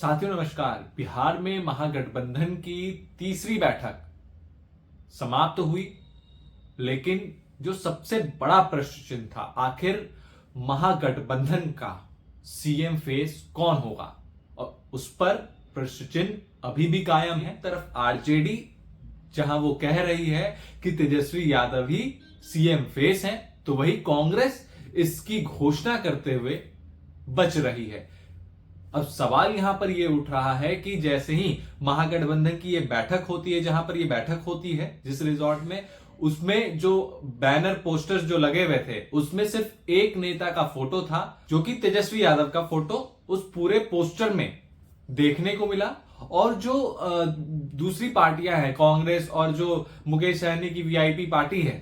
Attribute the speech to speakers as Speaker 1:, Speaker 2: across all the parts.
Speaker 1: साथियों नमस्कार। बिहार में महागठबंधन की तीसरी बैठक समाप्त हुई, लेकिन जो सबसे बड़ा प्रश्न चिन्ह था, आखिर महागठबंधन का सीएम फेस कौन होगा, और उस पर प्रश्न चिन्ह अभी भी कायम है। तरफ आरजेडी जहां वो कह रही है कि तेजस्वी यादव ही सीएम फेस हैं, तो वही कांग्रेस इसकी घोषणा करते हुए बच रही है। अब सवाल यहां पर यह उठ रहा है कि जैसे ही महागठबंधन की यह बैठक होती है, जहां पर यह बैठक होती है जिस रिजॉर्ट में, उसमें जो बैनर पोस्टर्स जो लगे हुए थे, उसमें सिर्फ एक नेता का फोटो था, जो कि तेजस्वी यादव का फोटो उस पूरे पोस्टर में देखने को मिला। और जो दूसरी पार्टियां हैं, कांग्रेस और जो मुकेश सहनी की वीआईपी पार्टी है,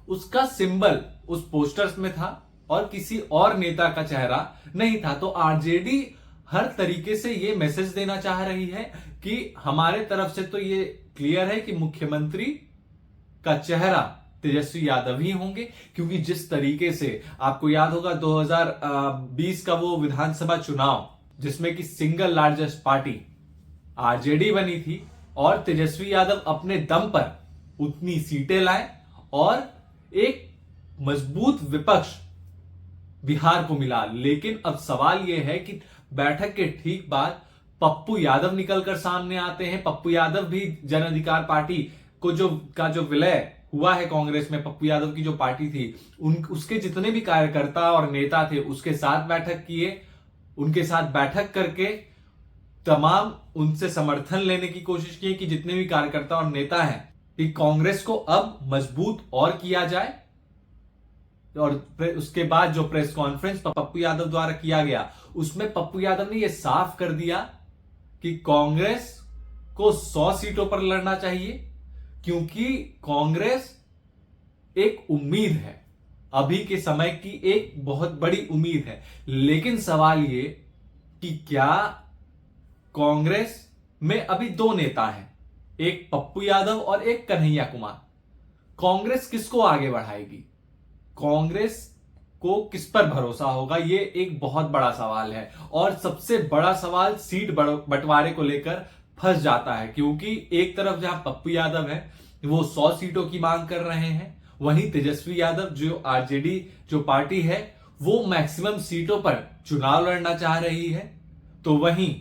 Speaker 1: उसका सिंबल उस पोस्टर्स में था और किसी और नेता का चेहरा नहीं था। तो आरजेडी हर तरीके से ये मैसेज देना चाह रही है कि हमारे तरफ से तो ये क्लियर है कि मुख्यमंत्री का चेहरा तेजस्वी यादव ही होंगे, क्योंकि जिस तरीके से आपको याद होगा 2020 का वो विधानसभा चुनाव जिसमें कि सिंगल लार्जेस्ट पार्टी आरजेडी बनी थी और तेजस्वी यादव अपने दम पर उतनी सीटें लाए और एक मजबूत विपक्ष बिहार को मिला। लेकिन अब सवाल यह है कि बैठक के ठीक बाद पप्पू यादव निकलकर सामने आते हैं। पप्पू यादव भी जन अधिकार पार्टी को जो विलय हुआ है कांग्रेस में, पप्पू यादव की जो पार्टी थी, उसके जितने भी कार्यकर्ता और नेता थे उसके साथ बैठक किए। उनके साथ बैठक करके तमाम उनसे समर्थन लेने की कोशिश की कि जितने भी कार्यकर्ता और नेता हैं, कि कांग्रेस को अब मजबूत और किया जाए। और उसके बाद जो प्रेस कॉन्फ्रेंस पप्पू यादव द्वारा किया गया, उसमें पप्पू यादव ने यह साफ कर दिया कि कांग्रेस को 100 सीटों पर लड़ना चाहिए, क्योंकि कांग्रेस एक उम्मीद है, अभी के समय की एक बहुत बड़ी उम्मीद है। लेकिन सवाल ये कि क्या कांग्रेस में अभी दो नेता हैं, एक पप्पू यादव और एक कन्हैया कुमार, कांग्रेस किसको आगे बढ़ाएगी, कांग्रेस को किस पर भरोसा होगा, यह एक बहुत बड़ा सवाल है। और सबसे बड़ा सवाल सीट बंटवारे को लेकर फंस जाता है, क्योंकि एक तरफ जहां पप्पू यादव है वो 100 सीटों की मांग कर रहे हैं, वहीं तेजस्वी यादव जो आरजेडी जो पार्टी है वो मैक्सिमम सीटों पर चुनाव लड़ना चाह रही है। तो वहीं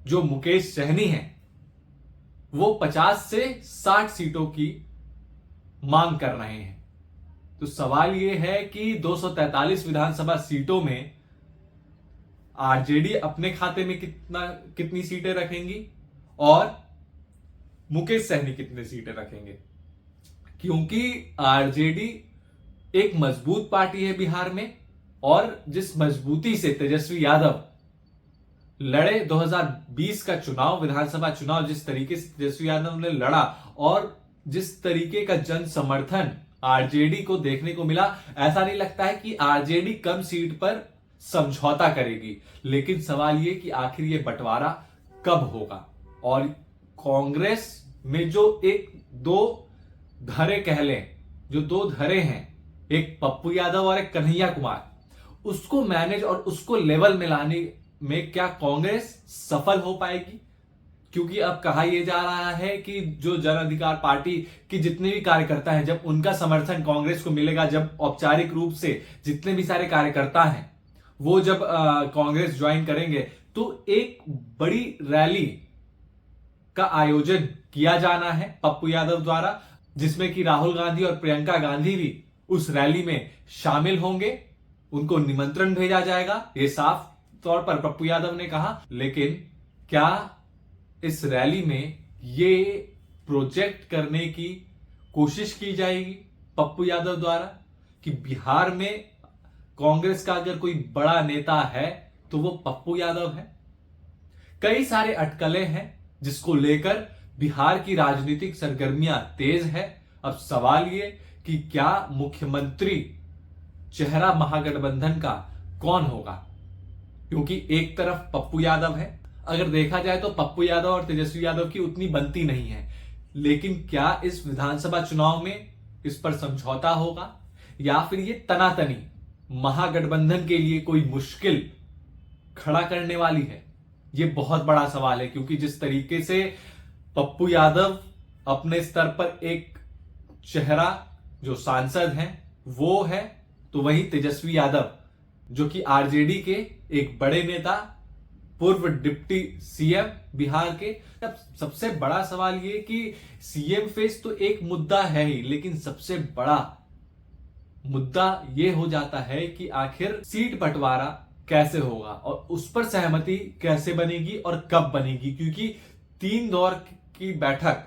Speaker 1: जो मुकेश सहनी है वो 50 से 60 सीटों की मांग कर रहे हैं। तो सवाल यह है कि 243 विधानसभा सीटों में आरजेडी अपने खाते में कितनी सीटें रखेंगी और मुकेश सहनी कितनी सीटें रखेंगे, क्योंकि आरजेडी एक मजबूत पार्टी है बिहार में, और जिस मजबूती से तेजस्वी यादव लड़े 2020 का चुनाव, विधानसभा चुनाव, जिस तरीके से तेजस्वी यादव ने लड़ा और जिस तरीके का जन समर्थन आरजेडी को देखने को मिला, ऐसा नहीं लगता है कि आरजेडी कम सीट पर समझौता करेगी। लेकिन सवाल यह कि आखिर यह बंटवारा कब होगा, और कांग्रेस में जो एक दो धरे कह लें, जो दो धरे हैं, एक पप्पू यादव और एक कन्हैया कुमार, उसको मैनेज और उसको लेवल में लाने में क्या कांग्रेस सफल हो पाएगी? क्योंकि अब कहा यह जा रहा है कि जो जन अधिकार पार्टी के जितने भी कार्यकर्ता हैं, जब उनका समर्थन कांग्रेस को मिलेगा, जब औपचारिक रूप से जितने भी सारे कार्यकर्ता हैं वो जब कांग्रेस ज्वाइन करेंगे, तो एक बड़ी रैली का आयोजन किया जाना है पप्पू यादव द्वारा, जिसमें कि राहुल गांधी और प्रियंका गांधी भी उस रैली में शामिल होंगे। उनको निमंत्रण भेजा जाएगा, ये साफ तौर पर पप्पू यादव ने कहा। लेकिन क्या इस रैली में ये प्रोजेक्ट करने की कोशिश की जाएगी पप्पू यादव द्वारा कि बिहार में कांग्रेस का अगर कोई बड़ा नेता है तो वो पप्पू यादव है? कई सारे अटकलें हैं जिसको लेकर बिहार की राजनीतिक सरगर्मियां तेज है। अब सवाल ये कि क्या मुख्यमंत्री चेहरा महागठबंधन का कौन होगा, क्योंकि एक तरफ पप्पू यादव है। अगर देखा जाए तो पप्पू यादव और तेजस्वी यादव की उतनी बनती नहीं है, लेकिन क्या इस विधानसभा चुनाव में इस पर समझौता होगा, या फिर ये तनातनी महागठबंधन के लिए कोई मुश्किल खड़ा करने वाली है? ये बहुत बड़ा सवाल है, क्योंकि जिस तरीके से पप्पू यादव अपने स्तर पर एक चेहरा जो सांसद हैं वो है, तो वहीं तेजस्वी यादव जो कि आरजेडी के एक बड़े नेता, पूर्व डिप्टी सीएम बिहार के। अब सबसे बड़ा सवाल ये कि सीएम फेस तो एक मुद्दा है ही, लेकिन सबसे बड़ा मुद्दा ये हो जाता है कि आखिर सीट बंटवारा कैसे होगा और उस पर सहमति कैसे बनेगी और कब बनेगी, क्योंकि 3 दौर की बैठक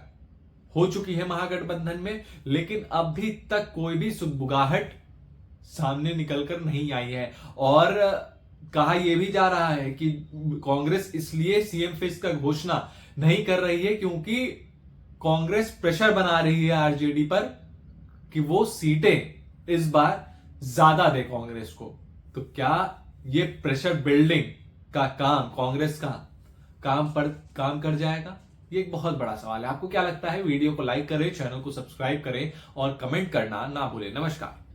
Speaker 1: हो चुकी है महागठबंधन में, लेकिन अभी तक कोई भी सुगबुगाहट सामने निकलकर नहीं आई है। और कहा यह भी जा रहा है कि कांग्रेस इसलिए सीएम फेस का घोषणा नहीं कर रही है क्योंकि कांग्रेस प्रेशर बना रही है आरजेडी पर कि वो सीटें इस बार ज्यादा दे कांग्रेस को। तो क्या ये प्रेशर बिल्डिंग का काम कांग्रेस का काम कर जाएगा? ये एक बहुत बड़ा सवाल है। आपको क्या लगता है? वीडियो को लाइक करें, चैनल को सब्सक्राइब करें और कमेंट करना ना भूलें। नमस्कार।